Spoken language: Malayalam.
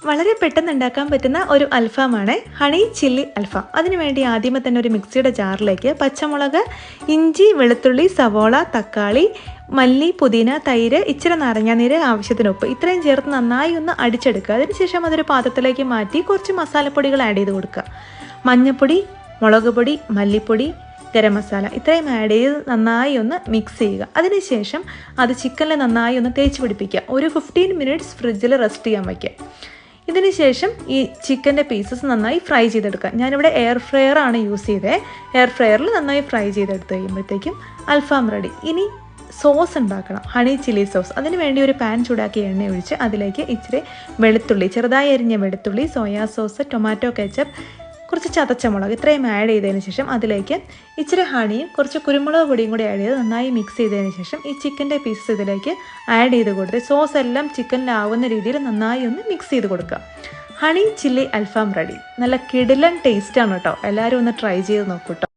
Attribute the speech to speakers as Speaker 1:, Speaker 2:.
Speaker 1: വളരെ പെട്ടെന്ന് ഉണ്ടാക്കാൻ പറ്റുന്ന ഒരു അൽഫാമാണ് ഹണി ചില്ലി അൽഫാം. അതിനുവേണ്ടി ആദ്യമേ തന്നെ ഒരു മിക്സിയുടെ ജാറിലേക്ക് പച്ചമുളക്, ഇഞ്ചി, വെളുത്തുള്ളി, സവോള, തക്കാളി, മല്ലി, പുതിന, തൈര്, ഇച്ചിരി നാരങ്ങാനീര്, ആവശ്യത്തിന് ഉപ്പ് ഇത്രയും ചേർത്ത് നന്നായി ഒന്ന് അടിച്ചെടുക്കുക. അതിനുശേഷം അതൊരു പാത്രത്തിലേക്ക് മാറ്റി കുറച്ച് മസാലപ്പൊടികൾ ആഡ് ചെയ്ത് കൊടുക്കുക. മഞ്ഞൾപ്പൊടി, മുളക് പൊടി, മല്ലിപ്പൊടി, ഗരം മസാല ഇത്രയും ആഡ് ചെയ്ത് നന്നായി ഒന്ന് മിക്സ് ചെയ്യുക. അതിനുശേഷം അത് ചിക്കനിൽ നന്നായി ഒന്ന് തേച്ച് പിടിപ്പിക്കുക. ഒരു 15 മിനിറ്റ്സ് ഫ്രിഡ്ജിൽ റെസ്റ്റ് ചെയ്യാൻ വയ്ക്കുക. ഇതിന് ശേഷം ഈ ചിക്കൻ്റെ പീസസ് നന്നായി ഫ്രൈ ചെയ്തെടുക്കുക. ഞാനിവിടെ എയർ ഫ്രയർ ആണ് യൂസ് ചെയ്തത്. എയർ ഫ്രയറിൽ നന്നായി ഫ്രൈ ചെയ്തെടുത്ത് കഴിയുമ്പോഴത്തേക്കും അൽഫാം റെഡി. ഇനി സോസ് ഉണ്ടാക്കണം, ഹണി ചില്ലി സോസ്. അതിന് വേണ്ടി ഒരു പാൻ ചൂടാക്കി എണ്ണ ഒഴിച്ച് അതിലേക്ക് ഇച്ചിരി വെളുത്തുള്ളി, ചെറുതായി അരിഞ്ഞ വെളുത്തുള്ളി, സോയാ സോസ്, ടൊമാറ്റോ കെച്ചപ്പ്, കുറച്ച് ചതച്ച മുളക് ഇത്രയും ആഡ് ചെയ്തതിന് ശേഷം അതിലേക്ക് ഇച്ചിരി ഹണിയും കുറച്ച് കുരുമുളക് പൊടിയും കൂടി ആഡ് ചെയ്ത് നന്നായി മിക്സ് ചെയ്തതിന് ശേഷം ഈ ചിക്കൻ്റെ പീസസ് ഇതിലേക്ക് ആഡ് ചെയ്ത് കൊടുത്ത് സോസ് എല്ലാം ചിക്കനിലാവുന്ന രീതിയിൽ നന്നായി ഒന്ന് മിക്സ് ചെയ്ത് കൊടുക്കുക. ഹണി ചില്ലി അൽഫാം റെഡി. നല്ല കിടിലൻ ടേസ്റ്റാണ് കേട്ടോ. എല്ലാവരും ഒന്ന് ട്രൈ ചെയ്ത് നോക്കൂ കേട്ടോ.